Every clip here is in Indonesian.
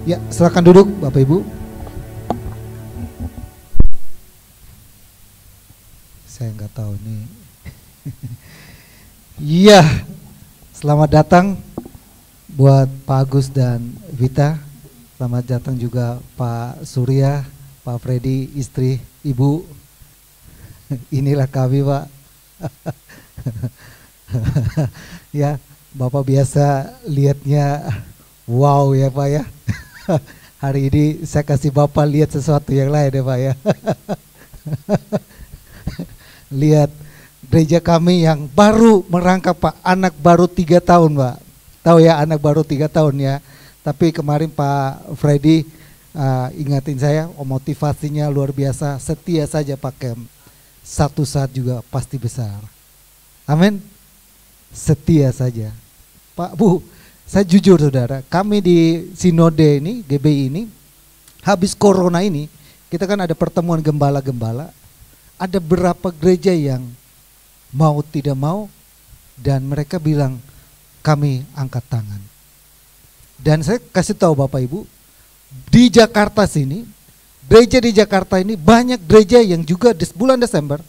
Ya, silakan duduk Bapak Ibu. Saya nggak tahu nih. Iya, selamat datang buat Pak Agus dan Vita. Selamat datang juga Pak Surya, Pak Freddy, istri, Ibu. Inilah kami, Pak. Ya, Bapak biasa lihatnya wow ya Pak ya. Hari ini saya kasih Bapak lihat sesuatu yang lain ya Pak ya. Lihat gereja kami yang baru merangkap Pak, anak baru 3 tahun Pak. Tahu ya, anak baru 3 tahun ya. Tapi kemarin Pak Freddy ingatin saya, motivasinya luar biasa, setia saja Pak Kem. Satu saat juga pasti besar. Amin. Setia saja. Pak Bu, saya jujur saudara, kami di Sinode ini, GBI ini, habis corona ini, kita kan ada pertemuan gembala-gembala, ada berapa gereja yang mau tidak mau, dan mereka bilang, kami angkat tangan. Dan saya kasih tahu Bapak Ibu, di Jakarta sini, gereja di Jakarta ini banyak gereja yang juga di bulan Desember,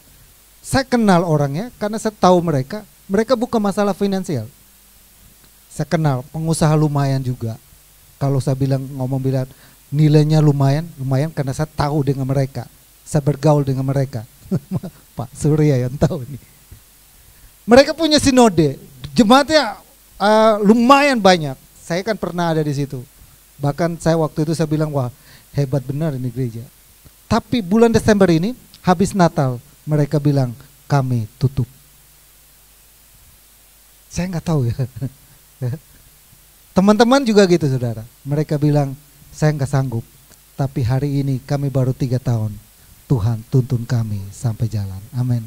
saya kenal orangnya karena saya tahu mereka bukan masalah finansial. Saya kenal pengusaha lumayan juga. Kalau saya ngomong nilainya lumayan karena saya tahu dengan mereka. Saya bergaul dengan mereka. Pak Surya yang tahu nih. Mereka punya sinode, jemaatnya lumayan banyak. Saya kan pernah ada di situ. Bahkan saya waktu itu saya bilang, wah hebat benar ini gereja. Tapi bulan Desember ini, habis Natal, mereka bilang kami tutup. Saya nggak tahu ya. Teman-teman juga gitu saudara. Mereka bilang saya nggak sanggup. Tapi hari ini kami baru 3 tahun. Tuhan tuntun kami sampai jalan. Amin.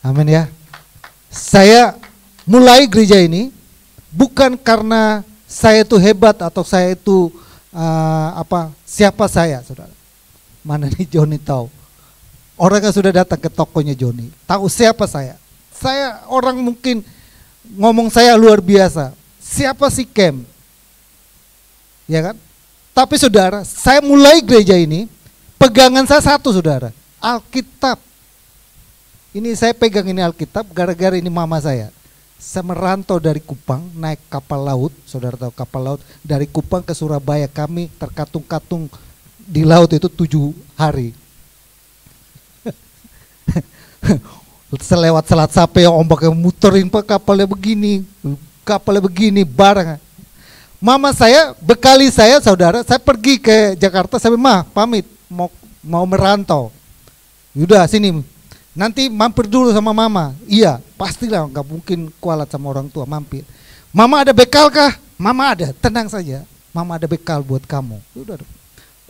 Amin ya. Saya mulai gereja ini bukan karena saya itu hebat atau saya itu siapa saya saudara. Mana nih Joni tahu. Orang yang sudah datang ke tokonya Joni tahu siapa saya. Saya orang mungkin ngomong saya luar biasa. Siapa sih Kem? Ya kan? Tapi saudara, saya mulai gereja ini, pegangan saya satu saudara, Alkitab. Ini saya pegang ini Alkitab gara-gara ini mama saya. Saya merantau dari Kupang, naik kapal laut, saudara tahu kapal laut, dari Kupang ke Surabaya, kami terkatung-katung di laut itu 7 hari. Selewat Selat Sape yang ombaknya muterin Pak, kapalnya begini barang. Mama saya bekali saya saudara, saya pergi ke Jakarta, saya bilang, pamit mau merantau. Yaudah sini, nanti mampir dulu sama mama. Iya, pastilah nggak mungkin kualat sama orang tua, mampir. Mama ada bekal kah? Mama ada, tenang saja. Mama ada bekal buat kamu. Udah,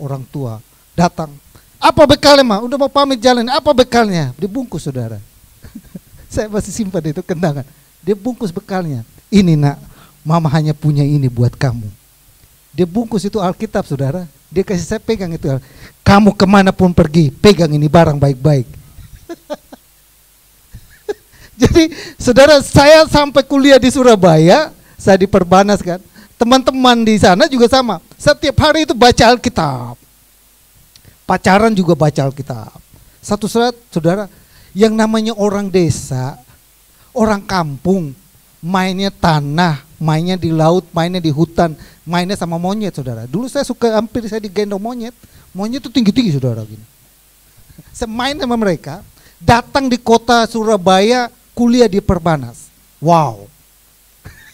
orang tua datang. Apa bekalnya Ma? Udah mau pamit jalan. Apa bekalnya? Dibungkus saudara. Saya masih simpan itu kenangan. Dia bungkus bekalnya. Ini nak, mama hanya punya ini buat kamu. Dia bungkus itu Alkitab saudara. Dia kasih saya pegang itu. Kamu kemanapun pergi, pegang ini barang baik-baik. Jadi saudara, saya sampai kuliah di Surabaya, saya di Perbanas kan. Teman-teman di sana juga sama. Setiap hari itu baca Alkitab. Pacaran juga baca Alkitab. Satu saat saudara, yang namanya orang desa, orang kampung, mainnya tanah, mainnya di laut, mainnya di hutan, mainnya sama monyet saudara. Dulu saya suka hampir saya digendong monyet. Monyet itu tinggi-tinggi saudara gini. Saya main sama mereka, datang di kota Surabaya, kuliah di Perbanas. Wow.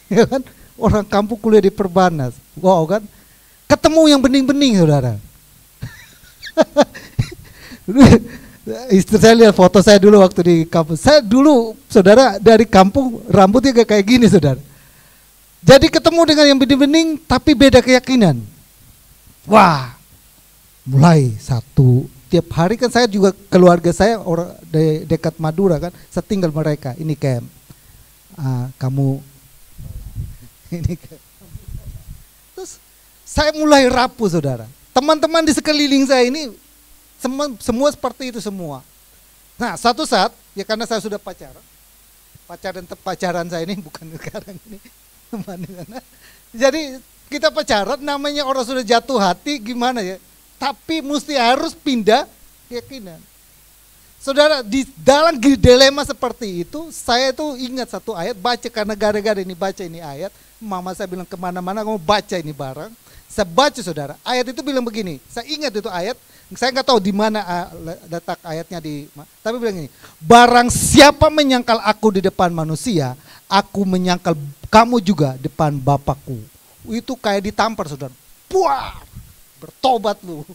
Ya kan? Orang kampung kuliah di Perbanas. Wow kan? Ketemu yang bening-bening saudara. Istri saya lihat foto saya dulu waktu di kampung. Saya dulu saudara dari kampung rambutnya kayak gini saudara. Jadi ketemu dengan yang bening-bening tapi beda keyakinan. Wah, mulai satu. Tiap hari kan saya juga keluarga saya orang dekat Madura kan. Saya tinggal mereka. Ini Kem, kamu ini Kem. Terus saya mulai rapuh saudara. Teman-teman di sekeliling saya ini semua seperti itu semua. Nah satu saat ya karena saya sudah pacaran saya ini bukan sekarang ini teman di sana. Jadi Kita pacaran namanya orang sudah jatuh hati gimana ya. Tapi mesti harus pindah keyakinan. Saudara, di dalam dilema seperti itu, saya tuh ingat satu ayat, baca karena gara-gara ini baca ini ayat. Mama saya bilang kemana-mana kamu baca ini bareng. Saya baca saudara, ayat itu bilang begini, saya ingat itu ayat, saya nggak tahu di mana letak ayatnya tapi bilang ini, barang siapa menyangkal aku di depan manusia, aku menyangkal kamu juga depan Bapakku. Itu kayak ditampar saudara, puah, bertobat lu.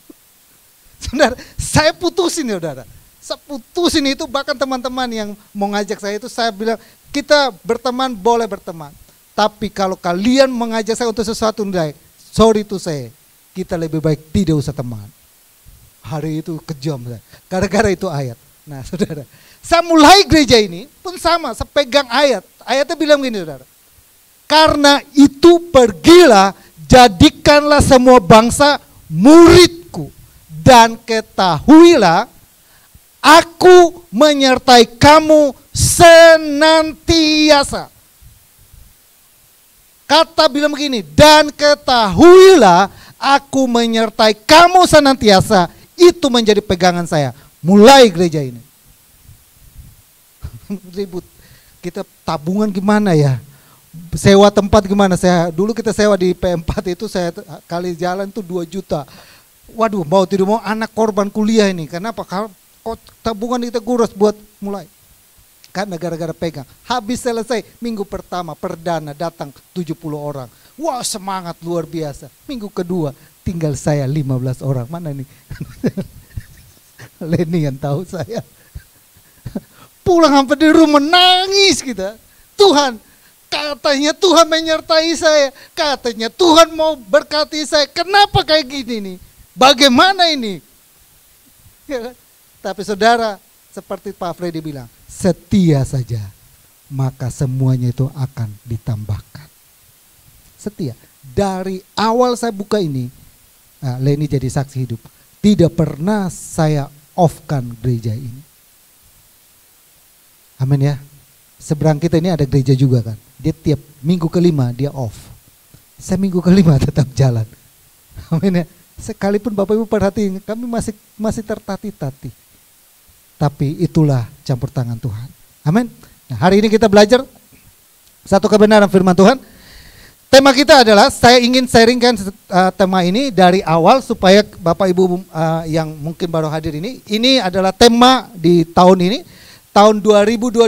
Saudara, saya putusin ya saudara, saya putusin itu, bahkan teman-teman yang mau ngajak saya itu saya bilang, kita berteman boleh berteman, tapi kalau kalian mengajak saya untuk sesuatu sorry to say, kita lebih baik tidak usah teman. Hari itu kejam saya, gara-gara itu ayat. Nah saudara, saya mulai gereja ini pun sama, saya pegang ayat. Ayatnya bilang gini saudara, karena itu pergilah, jadikanlah semua bangsa muridku, dan ketahuilah aku menyertai kamu senantiasa. Kata bilang begini, dan ketahuilah aku menyertai kamu senantiasa. Itu menjadi pegangan saya. Mulai gereja ini. Ribut. Kita tabungan gimana ya? Sewa tempat gimana? Dulu kita sewa di P4 itu, saya kali jalan tuh 2 juta. Waduh, mau tidak mau anak korban kuliah ini. Kenapa? Kalau tabungan kita kuras buat mulai. Karena gara-gara pegang. Habis selesai minggu pertama perdana datang 70 orang. Wah, semangat luar biasa. Minggu kedua tinggal saya 15 orang. Mana nih? Leni yang tahu saya. Pulang sampai di rumah nangis kita. Tuhan, katanya Tuhan menyertai saya. Katanya Tuhan mau berkati saya. Kenapa kayak gini nih? Bagaimana ini? Ya, tapi saudara, seperti Pak Freddy bilang, setia saja, maka semuanya itu akan ditambahkan. Setia. Dari awal saya buka ini, Leni jadi saksi hidup. Tidak pernah saya off-kan gereja ini. Amin ya. Seberang kita ini ada gereja juga kan. Dia tiap minggu kelima dia off. Saya minggu kelima tetap jalan. Amin ya. Sekalipun Bapak Ibu perhatiin, kami masih tertati-tati. Tapi itulah campur tangan Tuhan. Amin. Nah, hari ini kita belajar satu kebenaran firman Tuhan. Tema kita adalah, saya ingin sharingkan tema ini dari awal supaya Bapak Ibu yang mungkin baru hadir ini adalah tema di tahun ini, tahun 2022.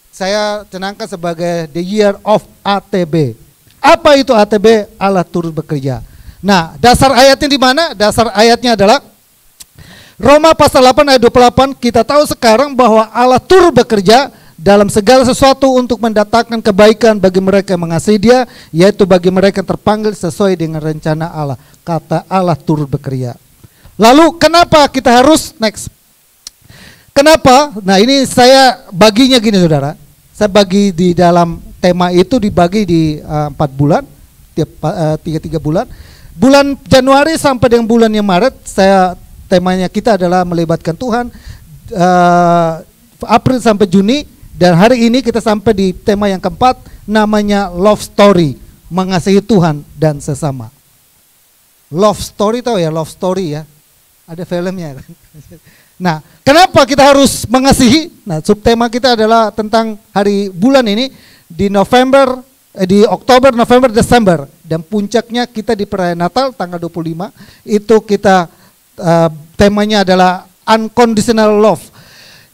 Saya canangkan sebagai the year of ATB. Apa itu ATB? Allah turut bekerja. Nah, dasar ayatnya di mana? Dasar ayatnya adalah Roma pasal 8 ayat 28, kita tahu sekarang bahwa Allah turut bekerja dalam segala sesuatu untuk mendatangkan kebaikan bagi mereka yang mengasihi Dia, yaitu bagi mereka yang terpanggil sesuai dengan rencana Allah. Kata Allah turut bekerja. Lalu kenapa kita harus next? Kenapa? Nah ini saya baginya gini saudara, saya bagi di dalam tema itu dibagi di 4 bulan, tiap 3 bulan. Bulan Januari sampai dengan bulan yang Maret, temanya kita adalah melibatkan Tuhan. April sampai Juni, dan hari ini kita sampai di tema yang keempat, namanya love story, mengasihi Tuhan dan sesama. Love story, tahu ya love story ya, ada filmnya. Nah, kenapa kita harus mengasihi? Nah, subtema kita adalah tentang bulan ini di Oktober, November, Desember, dan puncaknya kita di perayaan Natal tanggal 25. Itu kita temanya adalah unconditional love.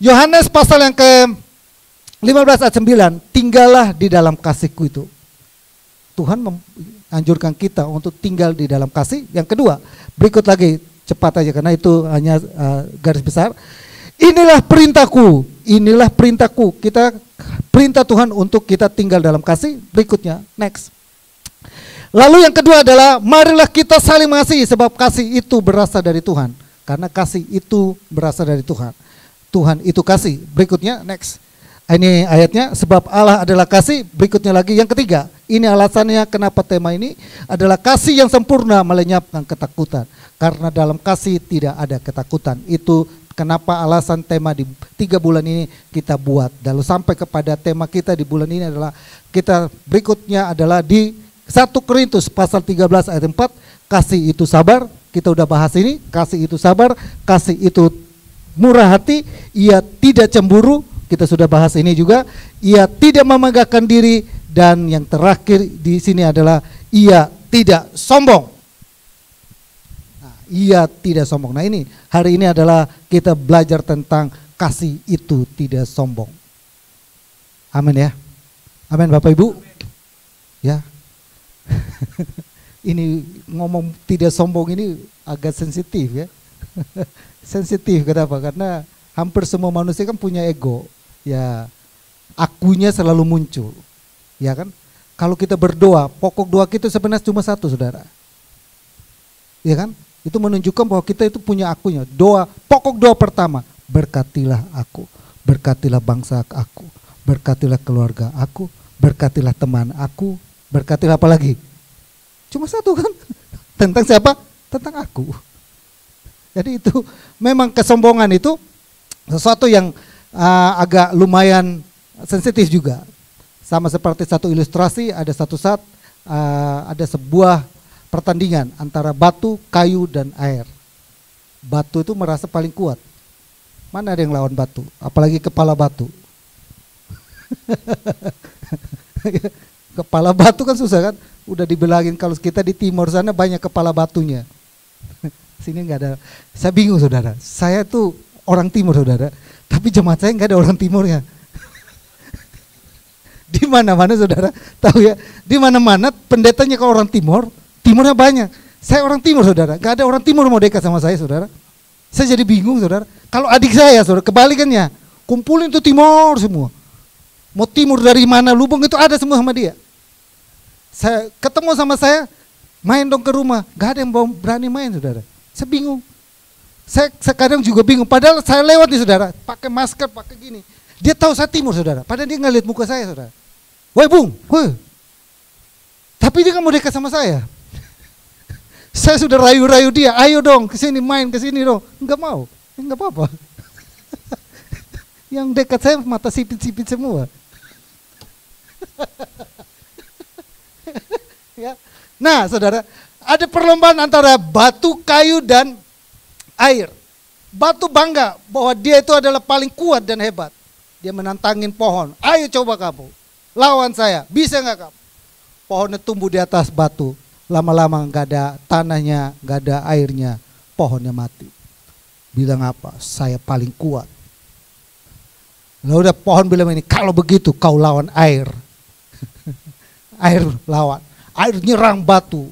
Yohanes pasal yang ke-15 ayat 9, tinggallah di dalam kasihku itu. Tuhan menganjurkan kita untuk tinggal di dalam kasih. Yang kedua, berikut lagi cepat aja karena itu hanya garis besar. Inilah perintahku. Kita perintah Tuhan untuk kita tinggal dalam kasih. Berikutnya, next. Lalu yang kedua adalah marilah kita saling mengasihi sebab kasih itu berasal dari Tuhan. Karena kasih itu berasal dari Tuhan. Tuhan itu kasih. Berikutnya next. Ini ayatnya, sebab Allah adalah kasih. Berikutnya lagi yang ketiga. Ini alasannya kenapa tema ini adalah kasih yang sempurna melenyapkan ketakutan. Karena dalam kasih tidak ada ketakutan. Itu kenapa alasan tema di 3 bulan ini kita buat. Lalu sampai kepada tema kita di bulan ini adalah berikutnya adalah di 1 Korintus pasal 13 ayat 4, kasih itu sabar, kita udah bahas ini, kasih itu sabar, kasih itu murah hati, ia tidak cemburu, kita sudah bahas ini juga, ia tidak memegahkan diri, dan yang terakhir di sini adalah ia tidak sombong. Nah, ia tidak sombong. Nah ini, hari ini adalah kita belajar tentang kasih itu tidak sombong. Amin ya. Amin Bapak Ibu. Ya. Ini ngomong tidak sombong ini agak sensitif ya. Sensitif kenapa? Karena hampir semua manusia kan punya ego. Ya, akunya selalu muncul. Ya kan? Kalau kita berdoa, pokok doa kita sebenarnya cuma satu, saudara. Ya kan? Itu menunjukkan bahwa kita itu punya akunya. Doa, pokok doa pertama, berkatilah aku, berkatilah bangsa aku, berkatilah keluarga aku, berkatilah teman aku, berkatilah apa lagi? Cuma satu kan? Tentang siapa? Tentang aku. Jadi itu memang kesombongan itu sesuatu yang agak lumayan sensitif juga. Sama seperti satu ilustrasi, ada satu saat ada sebuah pertandingan antara batu, kayu, dan air. Batu itu merasa paling kuat. Mana ada yang lawan batu? Apalagi kepala batu. Kepala batu kan susah kan? Udah dibilangin kalau kita di timur sana banyak kepala batunya. Sini nggak ada. Saya bingung saudara. Saya tuh orang timur saudara, tapi jemaat saya nggak ada orang timurnya. Di mana-mana saudara tahu ya, di mana-mana pendetanya kalau orang timur, timurnya banyak. Saya orang timur saudara, nggak ada orang timur mau dekat sama saya saudara. Saya jadi bingung saudara. Kalau adik saya saudara kebalikannya, kumpulin tuh timur semua. Mau timur dari mana lubang itu ada semua sama dia. Saya ketemu sama saya, main dong ke rumah, gak ada yang berani main saudara. Saya bingung. Saya kadang juga bingung, padahal saya lewat nih saudara, pakai masker, pakai gini. Dia tahu saya timur saudara, padahal dia nggak lihat muka saya saudara. Woi bung, woi. Tapi dia nggak mau dekat sama saya. Saya sudah rayu-rayu dia, ayo dong kesini main kesini dong, nggak mau, nggak apa-apa. Yang dekat saya mata sipit-sipit semua. Ya. Nah saudara, ada perlombaan antara batu, kayu, dan air. Batu bangga bahwa dia itu adalah paling kuat dan hebat. Dia menantangin pohon, ayo coba kamu, lawan saya, bisa gak kamu? Pohonnya tumbuh di atas batu, lama-lama gak ada tanahnya, gak ada airnya, pohonnya mati. Bilang apa? Saya paling kuat. Lalu udah pohon bilang ini, kalau begitu kau lawan air. Air lawan. Air nyerang batu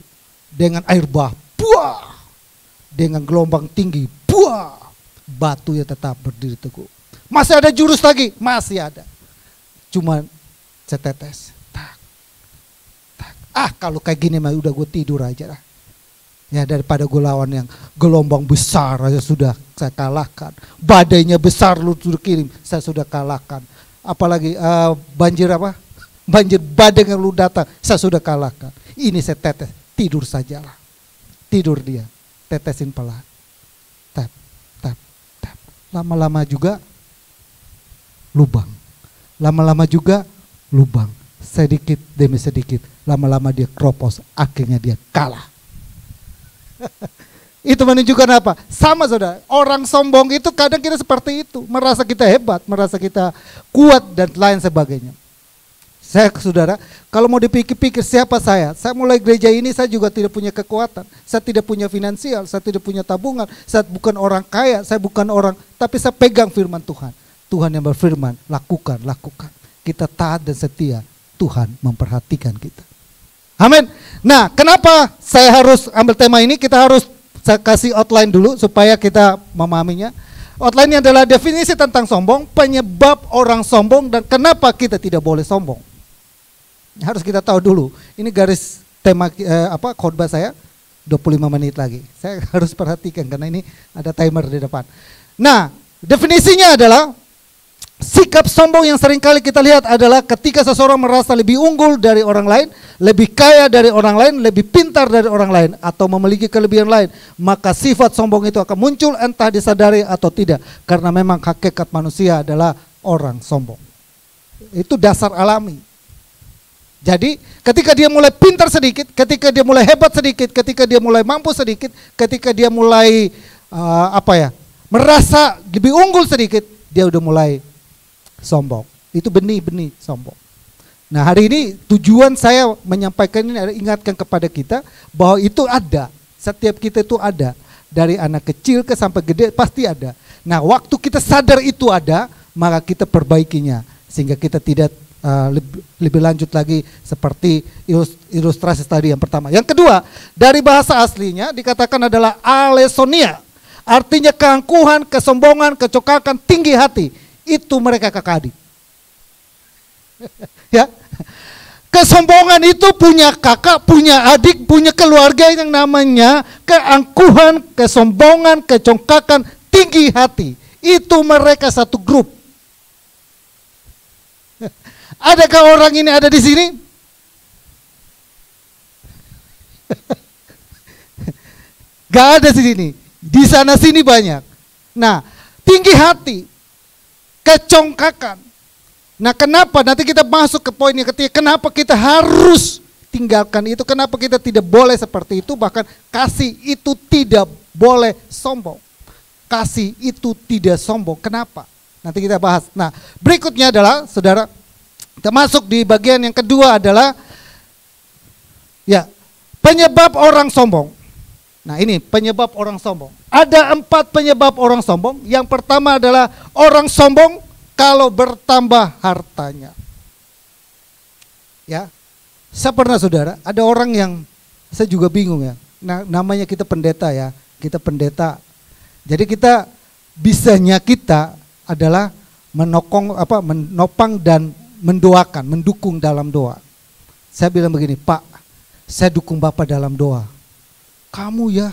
dengan air bah, buah. Dengan gelombang tinggi, buah. Batu ya tetap berdiri teguh. Masih ada jurus lagi, masih ada. Cuma setetes. Tak, tak. Kalau kayak gini mah udah gue tidur aja lah. Ya daripada gue lawan yang gelombang besar aja sudah saya kalahkan. Badainya besar lu sudah kirim, saya sudah kalahkan. Apalagi banjir apa? Banjir badai yang lu datang, saya sudah kalahkan. Ini saya tetes, tidur sajalah. Tidur dia, tetesin pelan. Tap, tap, tap. Lama-lama juga lubang. Lama-lama juga lubang. Sedikit demi sedikit. Lama-lama dia keropos, akhirnya dia kalah. Itu menunjukkan apa? Sama saudara, orang sombong itu kadang kita seperti itu. Merasa kita hebat, merasa kita kuat dan lain sebagainya. Saya saudara, kalau mau dipikir-pikir siapa saya? Saya mulai gereja ini saya juga tidak punya kekuatan. Saya tidak punya finansial, saya tidak punya tabungan. Saya bukan orang kaya, saya bukan orang, tapi saya pegang firman Tuhan. Tuhan yang berfirman, lakukan, lakukan. Kita taat dan setia, Tuhan memperhatikan kita. Amin. Nah, kenapa saya harus ambil tema ini? Saya kasih outline dulu supaya kita memahaminya. Outline-nya adalah definisi tentang sombong, penyebab orang sombong, dan kenapa kita tidak boleh sombong. Harus kita tahu dulu. Ini garis tema khotbah saya 25 menit lagi. Saya harus perhatikan karena ini ada timer di depan. Nah, definisinya adalah sikap sombong yang seringkali kita lihat adalah ketika seseorang merasa lebih unggul dari orang lain, lebih kaya dari orang lain, lebih pintar dari orang lain, atau memiliki kelebihan lain, maka sifat sombong itu akan muncul entah disadari atau tidak, karena memang hakikat manusia adalah orang sombong. Itu dasar alami. Jadi ketika dia mulai pintar sedikit, ketika dia mulai hebat sedikit, ketika dia mulai mampu sedikit, ketika dia mulai merasa lebih unggul sedikit, dia udah mulai sombong. Itu benih-benih sombong. Nah, hari ini tujuan saya menyampaikan ini adalah ingatkan kepada kita bahwa itu ada. Setiap kita itu ada. Dari anak kecil ke sampai gede pasti ada. Nah, waktu kita sadar itu ada, maka kita perbaikinya sehingga kita tidak lebih lanjut lagi seperti ilustrasi tadi yang pertama. Yang kedua, dari bahasa aslinya dikatakan adalah alesonia. Artinya keangkuhan, kesombongan, kecokakan, tinggi hati. Itu mereka kakak adik. Ya. Kesombongan itu punya kakak, punya adik, punya keluarga yang namanya keangkuhan, kesombongan, kecongkakan, tinggi hati. Itu mereka satu grup. Adakah orang ini ada di sini? Gak ada di sini. Di sana sini banyak. Nah, tinggi hati, kecongkakan. Nah, kenapa? Nanti kita masuk ke poin yang ketiga. Kenapa kita harus tinggalkan itu? Kenapa kita tidak boleh seperti itu? Bahkan kasih itu tidak boleh sombong. Kasih itu tidak sombong. Kenapa? Nanti kita bahas. Nah, berikutnya adalah, saudara, kita masuk di bagian yang kedua adalah penyebab orang sombong. Nah, ini penyebab orang sombong. Ada 4 penyebab orang sombong. Yang pertama adalah orang sombong kalau bertambah hartanya. Ya. Saya pernah, saudara, ada orang yang saya juga bingung ya. Nah, namanya kita pendeta ya. Kita pendeta. Jadi kita bisanya kita adalah menopang dan mendoakan, mendukung dalam doa. Saya bilang begini, Pak, saya dukung Bapak dalam doa. Kamu ya,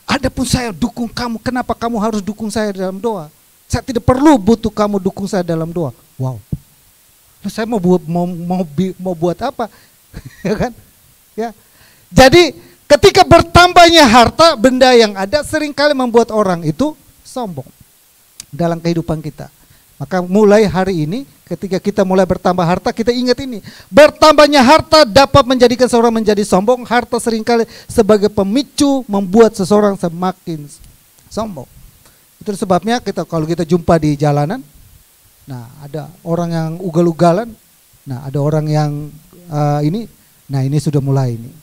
adapun saya dukung kamu, kenapa kamu harus dukung saya dalam doa? Saya tidak perlu butuh kamu dukung saya dalam doa. Wow, saya mau buat apa? Ya kan? Ya. Jadi ketika bertambahnya harta, benda yang ada seringkali membuat orang itu sombong dalam kehidupan kita. Maka mulai hari ini ketika kita mulai bertambah harta, kita ingat ini. Bertambahnya harta dapat menjadikan seseorang menjadi sombong. Harta seringkali sebagai pemicu membuat seseorang semakin sombong. Itu sebabnya kalau kita jumpa di jalanan, nah ada orang yang ugal-ugalan, nah ada orang yang ini sudah mulai ini.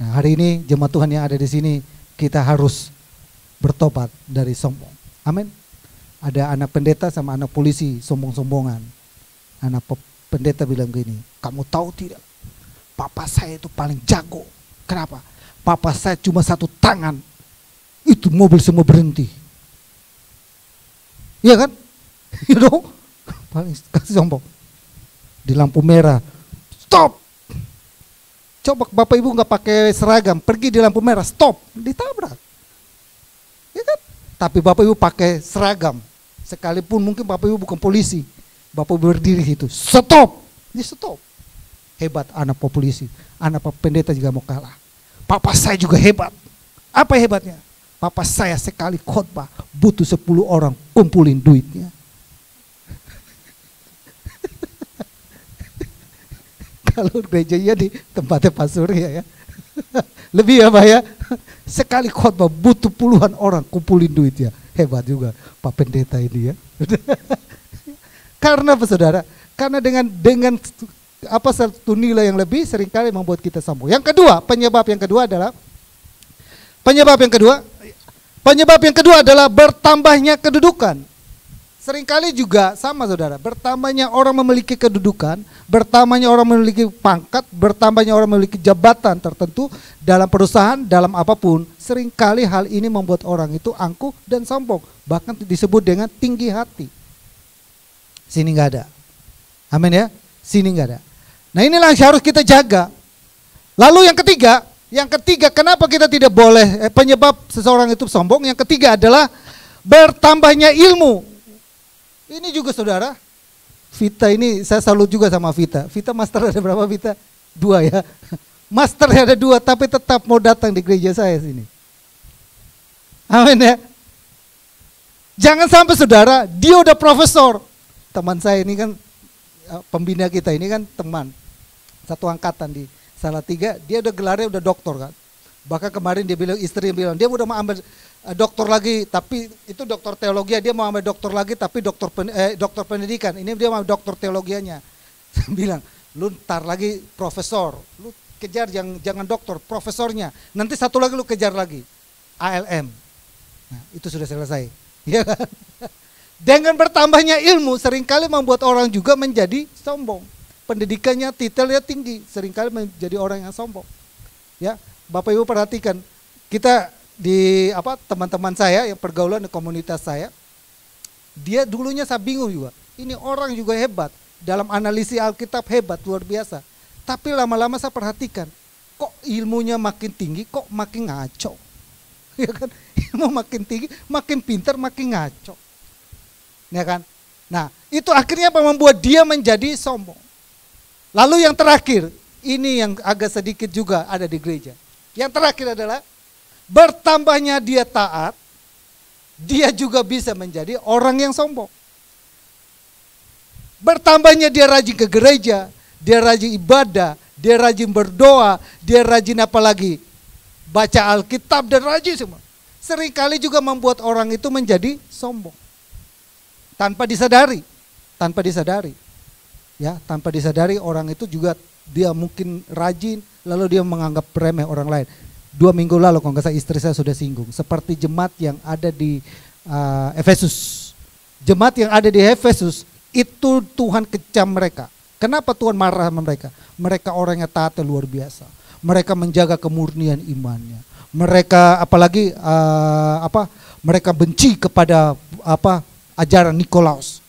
Nah, hari ini jemaat Tuhan yang ada di sini, kita harus bertobat dari sombong. Amin. Ada anak pendeta sama anak polisi sombong-sombongan. Anak pendeta bilang gini, kamu tahu tidak, papa saya itu paling jago. Kenapa? Papa saya cuma 1 tangan, itu mobil semua berhenti. Iya kan? You know? Paling kasih sombong. Di lampu merah, stop. Coba Bapak Ibu nggak pakai seragam, pergi di lampu merah, stop, ditabrak. Ya kan? Tapi Bapak Ibu pakai seragam. Sekalipun mungkin Bapak Ibu bukan polisi, Bapak Ibu berdiri itu, stop, ini stop. Hebat anak polisi, anak pendeta juga mau kalah. Papa saya juga hebat. Apa hebatnya? Papa saya sekali khotbah butuh 10 orang kumpulin duitnya. Kalau gerejanya di tempatnya Pak Surya ya, lebih ya Pak ya. Sekali khotbah butuh puluhan orang kumpulin duitnya. Hebat juga Pak Pendeta ini ya. Karena apa saudara? Karena dengan satu nilai yang lebih seringkali membuat kita sombong. Yang kedua, penyebab yang kedua adalah bertambahnya kedudukan. Seringkali juga sama saudara, bertambahnya orang memiliki kedudukan, bertambahnya orang memiliki pangkat, bertambahnya orang memiliki jabatan tertentu dalam perusahaan, dalam apapun, seringkali hal ini membuat orang itu angkuh dan sombong, bahkan disebut dengan tinggi hati. Sini nggak ada, amin ya, sini nggak ada. Nah inilah yang harus kita jaga. Lalu yang ketiga, kenapa kita tidak boleh, penyebab seseorang itu sombong, yang ketiga adalah bertambahnya ilmu. Ini juga saudara, Vita ini saya salut juga sama Vita. Vita master ada berapa Vita? 2 ya. Masternya ada 2 tapi tetap mau datang di gereja saya sini. Amin ya. Jangan sampai saudara, dia udah profesor. Teman saya ini kan, pembina kita ini kan teman. satu angkatan di Salatiga, dia udah gelarnya udah doktor kan. Bahkan kemarin dia bilang, istri bilang, dia udah mau ambil doktor lagi, tapi itu doktor teologi, dia mau ambil doktor lagi, tapi doktor pendidikan, ini dia mau doktor teologianya. Saya bilang, lu ntar lagi profesor, lu kejar jangan doktor, profesornya, nanti satu lagi lu kejar lagi, ALM. Nah, itu sudah selesai. Ya kan? Dengan bertambahnya ilmu seringkali membuat orang juga menjadi sombong. Pendidikannya, titelnya tinggi, seringkali menjadi orang yang sombong. Ya, Bapak Ibu perhatikan, kita di teman-teman saya yang pergaulan di komunitas saya, dia dulunya saya bingung juga. Ini orang juga hebat dalam analisis Alkitab, hebat luar biasa. Tapi lama-lama saya perhatikan, kok ilmunya makin tinggi, kok makin ngaco. Ya kan? Ilmu makin tinggi, makin pintar, makin ngaco. Ya kan? Nah, itu akhirnya membuat dia menjadi sombong. Lalu yang terakhir, ini yang agak sedikit juga ada di gereja. Yang terakhir adalah bertambahnya dia taat, dia juga bisa menjadi orang yang sombong. Bertambahnya dia rajin ke gereja, dia rajin ibadah, dia rajin berdoa, dia rajin apa lagi? Baca Alkitab dan rajin semua. Seringkali juga membuat orang itu menjadi sombong. Tanpa disadari. Ya, tanpa disadari orang itu juga dia mungkin rajin, lalu dia menganggap remeh orang lain. 2 minggu lalu kalau nggak salah istri saya sudah singgung, seperti jemaat yang ada di Efesus. Jemaat yang ada di Efesus itu Tuhan kecam mereka. Kenapa Tuhan marah sama mereka? Mereka orang yang taat luar biasa. Mereka menjaga kemurnian imannya. Mereka apalagi mereka benci kepada ajaran Nikolaus.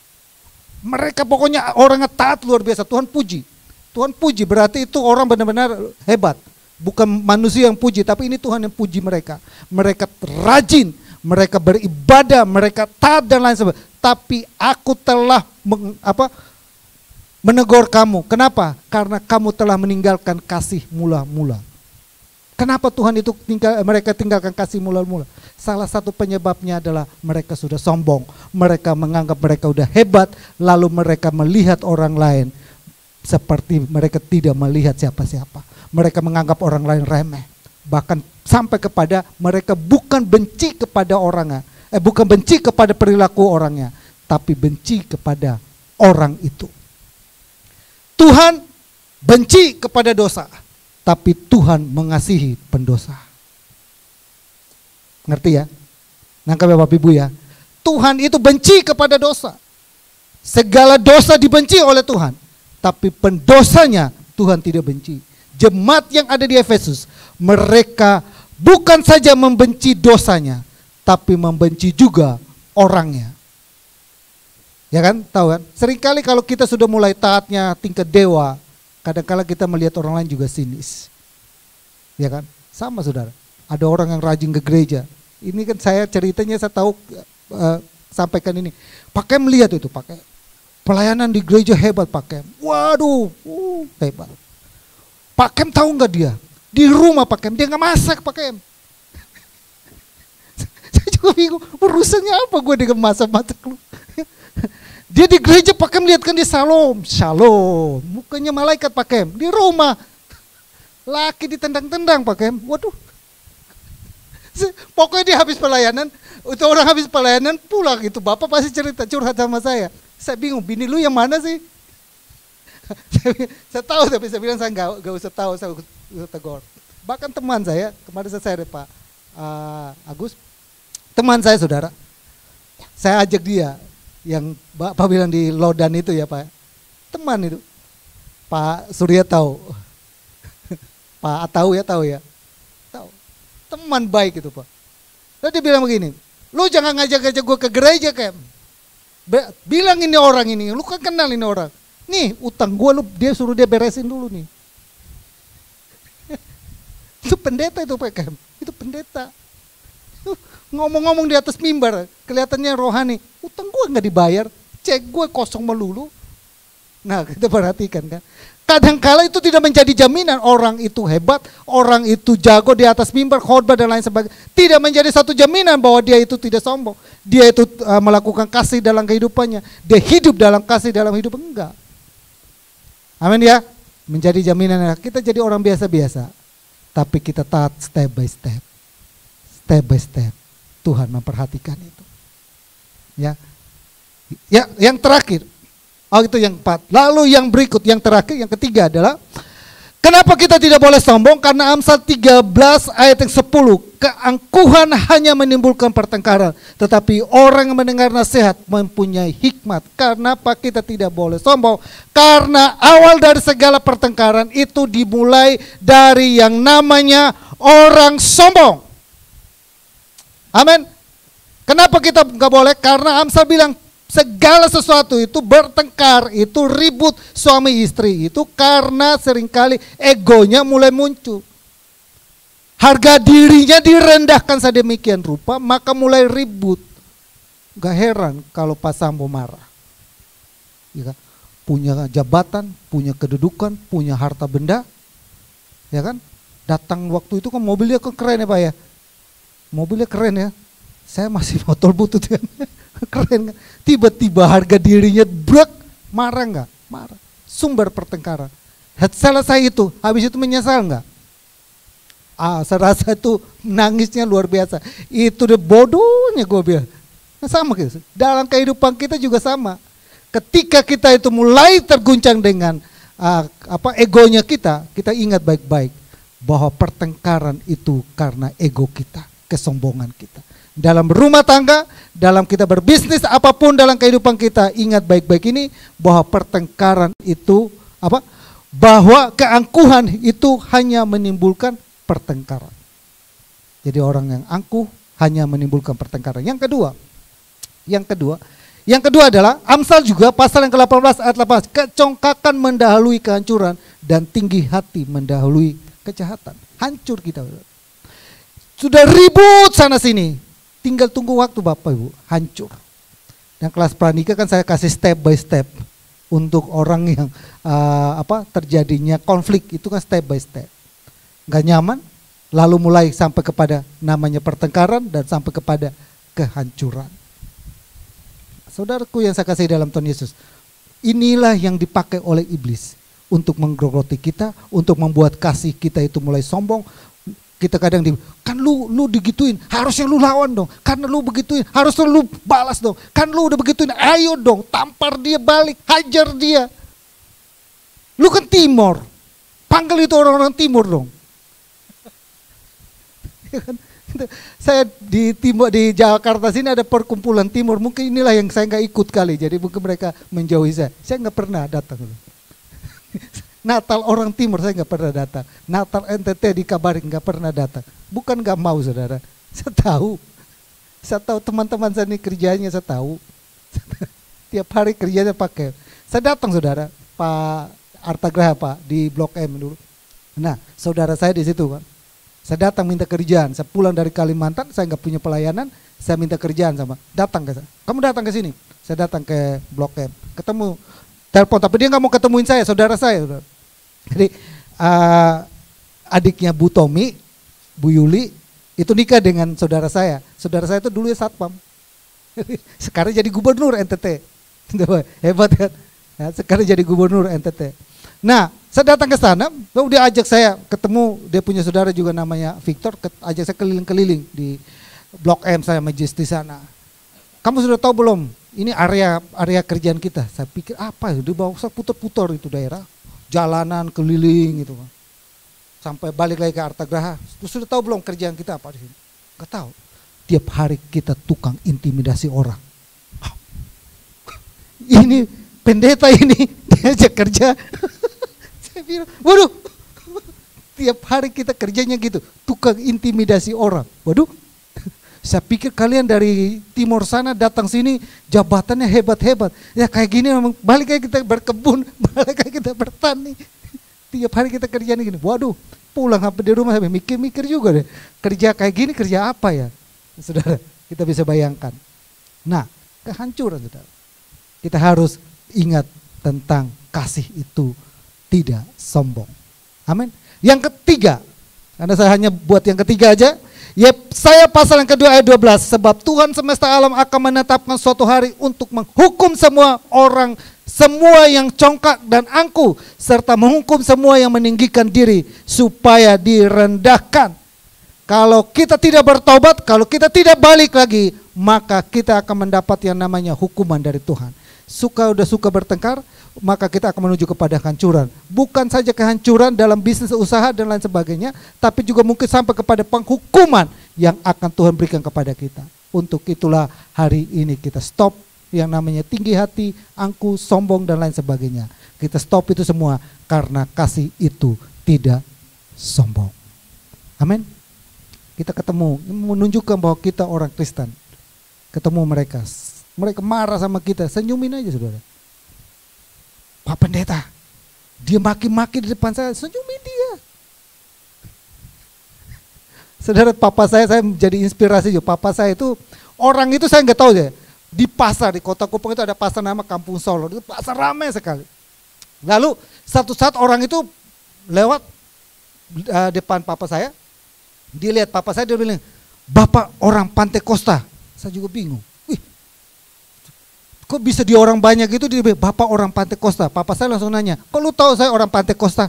Mereka pokoknya orang yang taat luar biasa. Tuhan puji, berarti itu orang benar-benar hebat. Bukan manusia yang puji, tapi ini Tuhan yang puji mereka. Mereka rajin, mereka beribadah, mereka taat dan lain sebagainya. Tapi aku telah menegur kamu. Kenapa? Karena kamu telah meninggalkan kasih mula-mula. Kenapa Tuhan itu mereka tinggalkan kasih mula-mula? Salah satu penyebabnya adalah mereka sudah sombong. Mereka menganggap mereka sudah hebat, lalu mereka melihat orang lain seperti mereka tidak melihat siapa-siapa. Mereka menganggap orang lain remeh. Bahkan sampai kepada mereka bukan benci kepada orangnya, bukan benci kepada perilaku orangnya, tapi benci kepada orang itu. Tuhan benci kepada dosa, tapi Tuhan mengasihi pendosa. Ngerti ya? Nangkap ya Bapak Ibu ya? Tuhan itu benci kepada dosa. Segala dosa dibenci oleh Tuhan, tapi pendosanya Tuhan tidak benci. Jemaat yang ada di Efesus, mereka bukan saja membenci dosanya, tapi membenci juga orangnya. Ya kan? Tahu kan? Seringkali kalau kita sudah mulai taatnya tingkat dewa, kadang-kala kita melihat orang lain juga sinis. Ya kan? Sama saudara. Ada orang yang rajin ke gereja. Ini kan saya ceritanya saya tahu sampaikan ini. Pakai melihat itu, pakai pelayanan di gereja hebat pakai. Waduh, hebat. Pak Kem tahu nggak dia? Di rumah Pak Kem dia nggak masak Pak Kem. Saya juga bingung, urusannya apa gue dengan masak-masak lu? Dia di gereja Pak Kem lihatkan dia shalom, mukanya malaikat Pak Kem. Di rumah laki ditendang-tendang Pak Kem. Waduh. Pokoknya dia habis pelayanan, itu orang habis pelayanan pulang itu bapak pasti cerita curhat sama saya. Saya bingung, bini lu yang mana sih? Saya tahu tapi saya bilang saya nggak usah tahu, saya usah tegur. Bahkan teman saya kemarin saya Pak Agus, teman saya saudara, saya ajak dia yang Bapak bilang di Lodan itu ya Pak, teman itu Pak Surya tahu, Pak tahu ya, tahu, teman baik itu Pak. Lalu dia bilang begini, lu jangan ngajak-ngajak gue ke gereja Kem, bilang ini orang ini, lu kan kenal ini orang. Nih utang gue dia suruh dia beresin dulu nih. Itu pendeta itu Pak Kem, itu pendeta. Ngomong-ngomong di atas mimbar, kelihatannya rohani. Utang gue nggak dibayar, cek gue kosong melulu. Nah kita perhatikan kan. Kadang-kala itu tidak menjadi jaminan orang itu hebat, orang itu jago di atas mimbar, khotbah dan lain sebagainya. Tidak menjadi satu jaminan bahwa dia itu tidak sombong. Dia itu melakukan kasih dalam kehidupannya. Dia hidup dalam kasih dalam hidup, enggak. Amin ya. menjadi jaminan kita jadi orang biasa-biasa, tapi kita taat step by step. Step by step. Tuhan memperhatikan itu. Ya. Ya, yang terakhir. Oh, itu yang 4. Lalu yang berikut, yang terakhir, yang ketiga adalah kenapa kita tidak boleh sombong? Karena Amsal 13 ayat yang 10. Keangkuhan hanya menimbulkan pertengkaran, tetapi orang yang mendengar nasihat mempunyai hikmat. Kenapa kita tidak boleh sombong? Karena awal dari segala pertengkaran itu dimulai dari yang namanya orang sombong. Amin. Kenapa kita nggak boleh? Karena Amsal bilang segala sesuatu itu bertengkar, itu ribut suami istri itu karena seringkali egonya mulai muncul. Harga dirinya direndahkan sedemikian rupa, maka mulai ribut. Gak heran kalau Pak Sambo marah. Ya kan? Punya jabatan, punya kedudukan, punya harta benda. Ya kan? Datang waktu itu kan mobilnya keren ya Pak ya. Mobilnya keren ya. Saya masih motor butut kan. Keren kan? Tiba-tiba harga dirinya brek, marah nggak? Marah. Sumber pertengkaran. Selesai itu, habis itu menyesal nggak? Saya rasa itu nangisnya luar biasa. Itu udah bodohnya gue bilang. Nah, sama gitu. Dalam kehidupan kita juga sama. Ketika kita itu mulai terguncang dengan egonya kita ingat baik-baik bahwa pertengkaran itu karena ego kita, kesombongan kita. Dalam rumah tangga, dalam kita berbisnis, apapun dalam kehidupan kita, ingat baik-baik ini bahwa pertengkaran itu bahwa keangkuhan itu hanya menimbulkan pertengkaran. Jadi orang yang angkuh hanya menimbulkan pertengkaran. Yang kedua adalah Amsal juga pasal yang ke-18 ayat 18, kecongkakan mendahului kehancuran dan tinggi hati mendahului kejahatan. Hancur kita. Sudah ribut sana sini. Tinggal tunggu waktu Bapak Ibu, hancur. Dan kelas pranikah kan saya kasih step by step untuk orang yang terjadinya konflik itu kan step by step. Gak nyaman, lalu mulai sampai kepada namanya pertengkaran dan sampai kepada kehancuran. Saudaraku yang saya kasih dalam Tuhan Yesus, inilah yang dipakai oleh iblis untuk menggerogoti kita, untuk membuat kasih kita itu mulai sombong. Kita kadang kan lu digituin, harusnya lu lawan dong. Karena lu begituin, harusnya lu balas dong. Kan lu udah begituin, ayo dong, tampar dia balik, hajar dia. Lu kan Timur, panggil itu orang-orang Timur dong. Saya di Jakarta sini ada perkumpulan Timur, mungkin inilah yang saya nggak ikut kali, jadi mungkin mereka menjauhi saya. Saya nggak pernah datang. Natal orang Timur saya nggak pernah datang. Natal NTT dikabarin nggak pernah datang. Bukan nggak mau saudara. Saya tahu teman-teman saya ini kerjanya saya tahu. Tiap hari kerjanya pakai. Saya datang saudara, Pak Artagraha Pak di Blok M dulu. Nah saudara saya di situ kan. Saya datang minta kerjaan. Saya pulang dari Kalimantan, saya nggak punya pelayanan. Saya minta kerjaan sama. Datang ke saya. Kamu datang ke sini. Saya datang ke Blok M. Ketemu. Telepon, tapi dia nggak mau ketemuin saya, saudara saya. Jadi adiknya Bu Tommy, Bu Yuli, itu nikah dengan saudara saya. Saudara saya itu dulu ya satpam. Sekarang jadi gubernur NTT. Hebat kan? Ya, sekarang jadi gubernur NTT. Nah, saya datang ke sana, lalu dia ajak saya ketemu, dia punya saudara juga namanya Victor, ajak saya keliling-keliling di Blok M, saya majlis di sana. Kamu sudah tahu belum? Ini area kerjaan kita. Saya pikir apa ya? Di bawah saya putar-putar itu daerah, jalanan keliling gitu. Sampai balik lagi ke Artagraha. Sudah tahu belum kerjaan kita apa di sini? Gak tahu. Tiap hari kita tukang intimidasi orang. Ini pendeta ini diajak kerja. Saya bilang, waduh. Tiap hari kita kerjanya gitu, tukang intimidasi orang. Waduh. Saya pikir kalian dari timur sana datang sini jabatannya hebat-hebat. Ya kayak gini memang balik kayak kita berkebun, balik kayak kita bertani. Tiap hari kita kerjaan gini. Waduh, pulang sampai di rumah sampai mikir-mikir juga deh. Kerja kayak gini kerja apa ya? Saudara, kita bisa bayangkan. Nah, kehancuran saudara. Kita harus ingat tentang kasih itu tidak sombong. Amin. Yang ketiga, karena saya hanya buat yang ketiga aja. Yesaya pasal yang kedua ayat 12, sebab Tuhan semesta alam akan menetapkan suatu hari untuk menghukum semua orang, semua yang congkak dan angkuh, serta menghukum semua yang meninggikan diri supaya direndahkan. Kalau kita tidak bertobat, kalau kita tidak balik lagi, maka kita akan mendapat yang namanya hukuman dari Tuhan. Sudah suka bertengkar, maka kita akan menuju kepada kehancuran. Bukan saja kehancuran dalam bisnis usaha dan lain sebagainya, tapi juga mungkin sampai kepada penghukuman yang akan Tuhan berikan kepada kita. Untuk itulah hari ini kita stop yang namanya tinggi hati, angkuh, sombong dan lain sebagainya. Kita stop itu semua karena kasih itu tidak sombong. Amin. Kita ketemu, menunjukkan bahwa kita orang Kristen. Ketemu mereka marah sama kita, senyumin aja saudara. Pak Pendeta, dia maki-maki di depan saya, senyumin dia. Saudara, papa saya menjadi inspirasi juga. Papa saya itu, orang itu saya nggak tahu deh. Di pasar, di Kota Kupang itu ada pasar nama Kampung Solo, itu pasar ramai sekali. Lalu satu saat orang itu lewat depan papa saya, dia lihat papa saya, dia bilang, Bapak orang Pantai Costa. Saya juga bingung. Wih, kok bisa di orang banyak gitu, dia bilang, Bapak orang Pantai Costa. Papa saya langsung nanya, kok lu tahu saya orang Pantai Costa?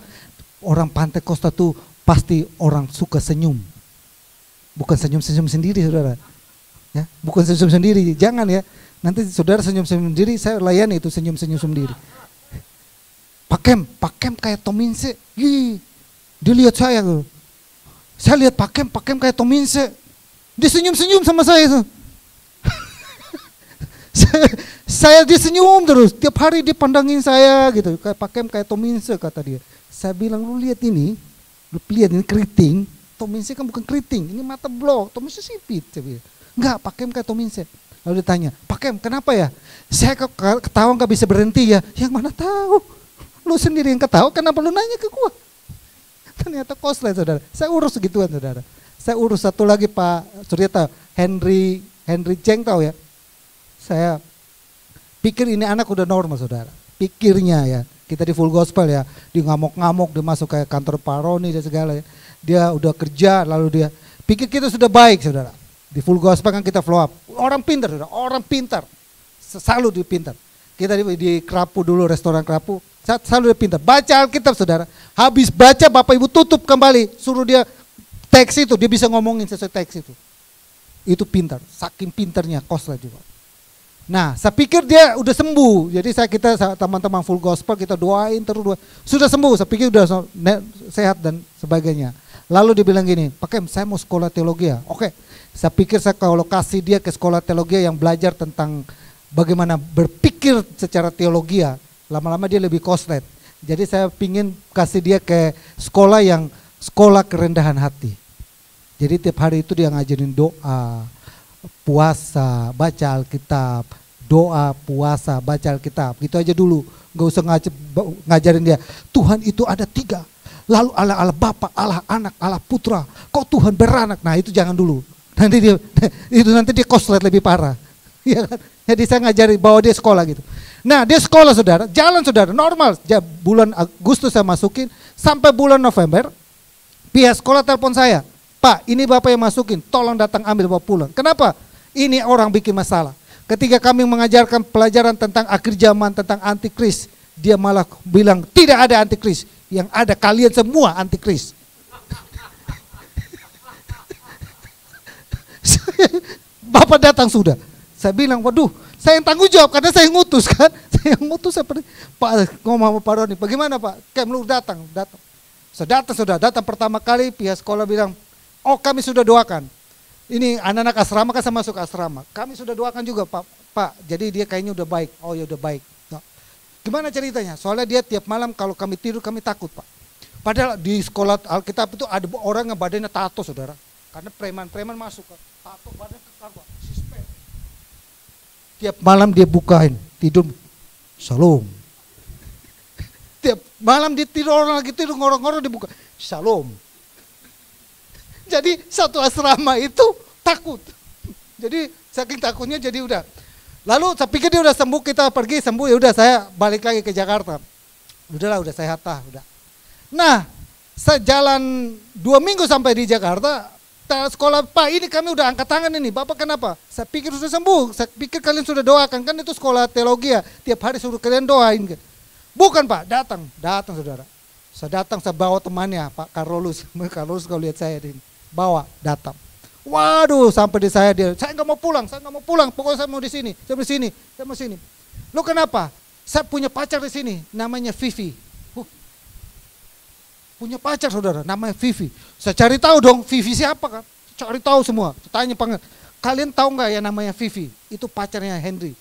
Orang Pantai Costa tuh pasti orang suka senyum. Bukan senyum-senyum sendiri saudara. Ya, bukan senyum sendiri, jangan ya. Nanti saudara senyum-senyum sendiri, saya layani itu senyum-senyum sendiri. Pak Kem kayak Tominse. Dia lihat saya tuh. Saya lihat Pak Kem kayak Tominse. Dia senyum-senyum sama saya tuh. Saya dia senyum terus, tiap hari dia pandangin saya gitu, kayak Pak Kem kayak Tominse kata dia. Saya bilang, lu lihat ini keriting. Tominse kan bukan keriting, ini mata blok, Tominse sipit. Saya bilang, enggak, Pak Kem kayak Tominse. Lalu dia tanya, Pak Kem kenapa ya? Saya ketawa gak bisa berhenti ya. Yang mana tahu, lu sendiri yang ketawa, kenapa lu nanya ke gua? Ternyata koslet saudara, saya urus segituan saudara. Saya urus satu lagi Pak Suryata, Henry Cheng tahu ya. Saya pikir ini anak udah normal saudara, pikirnya ya. Kita di Full Gospel ya, dia ngamuk-ngamuk, dia masuk kayak kantor paroni dan segala ya. Dia udah kerja, lalu dia pikir kita sudah baik saudara. Di Full Gospel kan kita flow up, orang pintar saudara, orang pintar, selalu dia pintar. Kita di Krapu dulu, restoran Krapu, selalu dia pintar, baca Alkitab saudara. Habis baca Bapak Ibu tutup kembali, suruh dia teks itu, dia bisa ngomongin sesuai teks itu. Itu pintar, saking pintarnya Koslet juga. Nah, saya pikir dia udah sembuh. Jadi kita teman-teman Full Gospel kita doain terus, sudah sembuh. Saya pikir udah sehat dan sebagainya. Lalu dia bilang gini, Pak Kem, saya mau sekolah teologi ya. Oke, saya pikir saya kalau kasih dia ke sekolah teologi yang belajar tentang bagaimana berpikir secara teologi, lama-lama dia lebih Koslet. Jadi saya pingin kasih dia ke sekolah yang sekolah kerendahan hati. Jadi tiap hari itu dia ngajarin doa, puasa, baca Alkitab, doa, puasa, baca Alkitab. Gitu aja dulu, gak usah ngajarin dia, Tuhan itu ada 3. Lalu Allah Bapa, Allah Anak, Allah Putra. Kok Tuhan beranak? Nah itu jangan dulu. Nanti dia Koslet lebih parah. Ya kan? Jadi saya ngajarin, bawa dia sekolah gitu. Nah dia sekolah saudara, jalan saudara, normal. Bulan Agustus saya masukin, sampai bulan November, pihak sekolah telepon saya. Pak, ini Bapak yang masukin, tolong datang ambil bawa pulang. Kenapa? Ini orang bikin masalah. Ketika kami mengajarkan pelajaran tentang akhir zaman, tentang antikris, dia malah bilang tidak ada antikris, yang ada kalian semua antikris. Bapak datang sudah. Saya bilang, waduh, saya yang tanggung jawab karena saya yang ngutus kan. Saya yang ngutus seperti Pak ngomong sama Pak Roni, bagaimana Pak? Kem lu datang. Sudah datang pertama kali pihak sekolah bilang, oh kami sudah doakan. Ini anak-anak asrama kan saya masuk asrama. Kami sudah doakan juga Pak. Jadi dia kayaknya udah baik. Oh ya udah baik. Nah, gimana ceritanya? Soalnya dia tiap malam kalau kami tidur kami takut Pak. Padahal di sekolah Alkitab itu ada orang yang badannya tato saudara. Karena preman masuk tato badan ke kagak. Tiap malam dia bukain tidur. Shalom. Tiap malam dia tidur, orang lagi tidur ngorong-ngorong dibuka. Shalom. Jadi satu asrama itu takut. Jadi saking takutnya jadi udah. Lalu saya pikir dia udah sembuh, kita pergi sembuh, ya udah saya balik lagi ke Jakarta. Udahlah, udah sehat udah. Nah, saya jalan 2 minggu sampai di Jakarta, sekolah, Pak ini kami udah angkat tangan ini, Bapak kenapa? Saya pikir sudah sembuh, saya pikir kalian sudah doakan, kan itu sekolah teologi ya, tiap hari suruh kalian doain. Bukan Pak, datang saudara. Saya datang, saya bawa temannya, Pak Carolus kalau lihat saya ini, bawa, datang. Waduh, sampai di saya nggak mau pulang, pokoknya saya mau di sini, saya mau sini. Lu kenapa? Saya punya pacar di sini, namanya Vivi. Punya pacar saudara, namanya Vivi. Saya cari tahu dong, Vivi siapa kan? Cari tahu semua. Saya tanya panggil, kalian tahu nggak ya namanya Vivi? Itu pacarnya Henry.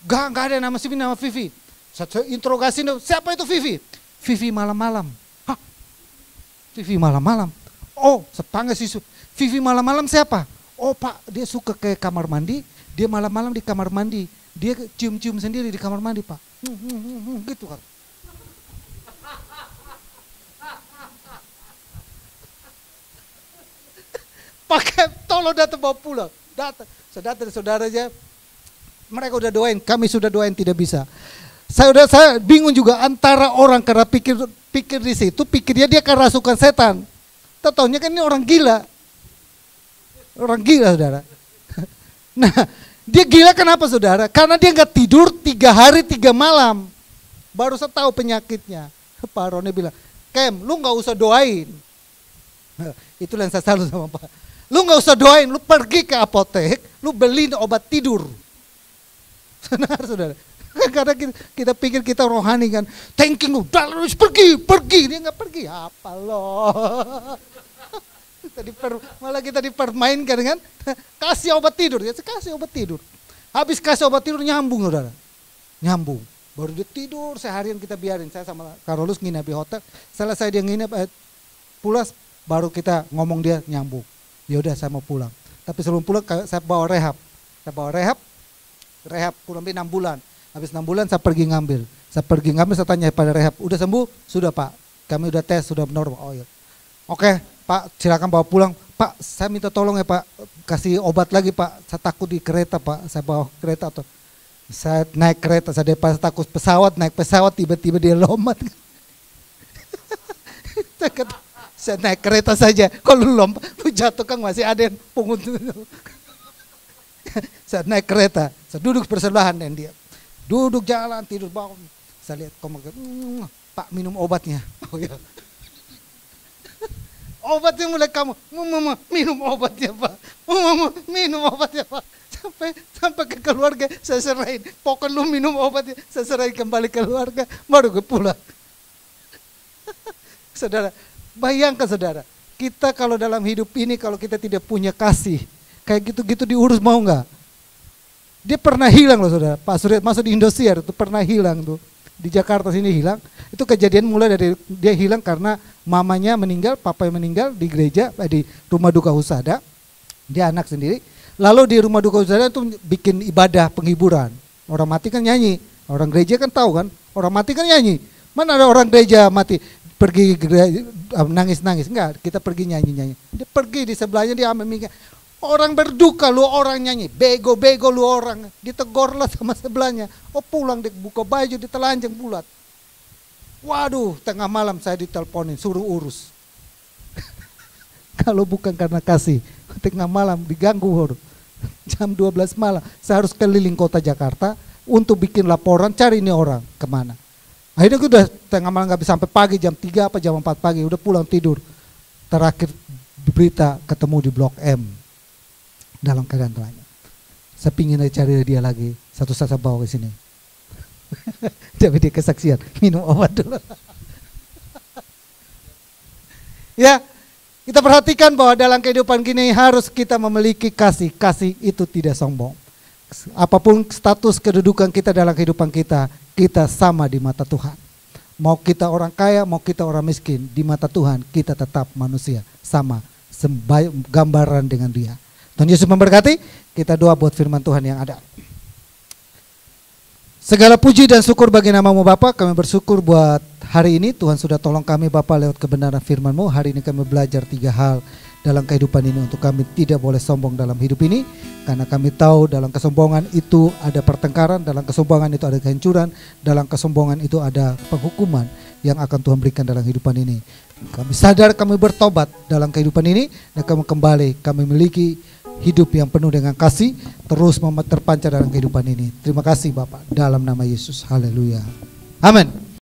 Gak ada nama sini nama Vivi. Saya interogasi, siapa itu Vivi? Vivi malam-malam. Hah? Vivi malam-malam. Oh, saya panggil si Vivi malam-malam siapa? Oh Pak, dia suka ke kamar mandi. Dia malam-malam di kamar mandi. Dia cium-cium sendiri di kamar mandi Pak. Gitu kan. Pakai tolong datang bawa pulang. Saya datang saudaranya. Mereka udah doain, kami sudah doain tidak bisa. Saya bingung juga antara orang karena pikir di situ, pikirnya dia kerasukan setan. Taunya kan ini orang gila. Orang gila saudara. Nah, dia gila kenapa saudara? Karena dia nggak tidur 3 hari 3 malam. Baru saya tahu penyakitnya. Pak Rone bilang, Kem, lu nggak usah doain. Itulah yang saya selalu sama Pak. Lu nggak usah doain, lu pergi ke apotek, lu beli obat tidur. Saudara. Karena kita pikir kita rohani kan, thanking lu, pergi, dia nggak pergi, apa loh? Malah kita dipermainkan kan, kasih obat tidur, ya kasih obat tidur. Habis kasih obat tidur nyambung saudara, nyambung. Baru dia tidur seharian kita biarin, saya sama Carolus nginep di hotel, selesai dia nginep pulas, baru kita ngomong dia nyambung. Ya udah saya mau pulang. Tapi sebelum pulang saya bawa rehab. Rehab kurang lebih 6 bulan. Habis 6 bulan saya pergi ngambil. Saya tanya pada rehab, udah sembuh? Sudah Pak. Kami udah tes, sudah normal. Oh iya. Oke Pak, silakan bawa pulang. Pak, saya minta tolong ya Pak, kasih obat lagi Pak. Saya takut di kereta Pak. Saya bawa kereta atau saya naik kereta, saya takut pesawat, naik pesawat tiba-tiba dia lompat. Saya naik kereta saja, kalau lompat, lu jatuh kan masih ada yang pungut. Saya naik kereta, saya duduk bersebelahan dengan dia. Duduk jalan, tidur bangun. Saya lihat komando, Pak minum obatnya. Oh ya. Obatnya mulai kamu, Mama minum obatnya Pak. Mama minum obatnya Pak. Sampai ke keluarga saya serahin. Pokoknya lu minum obatnya, saya serahin kembali ke keluarga, baru gue pulang. Saudara, bayangkan saudara, kita kalau dalam hidup ini kalau kita tidak punya kasih, kayak gitu-gitu diurus mau nggak? Dia pernah hilang loh saudara, Pak Surya masuk di Indosiar itu pernah hilang tuh. Di Jakarta sini hilang, itu kejadian mulai dari dia hilang karena mamanya meninggal, papanya meninggal di gereja, di rumah duka Husada, dia anak sendiri. Lalu di rumah duka Husada itu bikin ibadah penghiburan, orang mati kan nyanyi, orang gereja kan tahu kan, orang mati kan nyanyi. Mana ada orang gereja mati? Pergi nangis-nangis, enggak, kita pergi nyanyi-nyanyi. Dia pergi di sebelahnya, dia ambil mikir, orang berduka lu orang nyanyi, bego-bego lu orang, ditegorlah sama sebelahnya. Oh pulang, dia buka baju, ditelanjang bulat. Waduh, tengah malam saya diteleponin, suruh urus. Kalau bukan karena kasih, tengah malam diganggu, jam 12 malam, saya harus keliling kota Jakarta untuk bikin laporan, cari ini orang kemana. Akhirnya gue udah tengah malam gak bisa sampai pagi jam 3 apa jam 4 pagi udah pulang tidur. Terakhir berita ketemu di Blok M dalam keadaan telanjang. Saya pingin cari dia lagi, satu saat saya bawa ke sini. Tapi dia kesaksian, minum obat dulu. Ya, kita perhatikan bahwa dalam kehidupan gini harus kita memiliki kasih. Kasih itu tidak sombong. Apapun status kedudukan kita dalam kehidupan kita, kita sama di mata Tuhan. Mau kita orang kaya, mau kita orang miskin, di mata Tuhan kita tetap manusia, sama, gambaran dengan Dia. Tuhan Yesus memberkati, kita doa buat firman Tuhan yang ada. Segala puji dan syukur bagi nama-Mu Bapa, kami bersyukur buat hari ini, Tuhan sudah tolong kami Bapa lewat kebenaran firman-Mu. Hari ini kami belajar 3 hal dalam kehidupan ini untuk kami tidak boleh sombong dalam hidup ini, karena kami tahu dalam kesombongan itu ada pertengkaran, dalam kesombongan itu ada kehancuran, dalam kesombongan itu ada penghukuman. yang akan Tuhan berikan dalam kehidupan ini. Kami sadar kami bertobat dalam kehidupan ini, dan kami kembali, kami memiliki hidup yang penuh dengan kasih, terus terpancar dalam kehidupan ini. Terima kasih Bapak, dalam nama Yesus. Haleluya. Amin.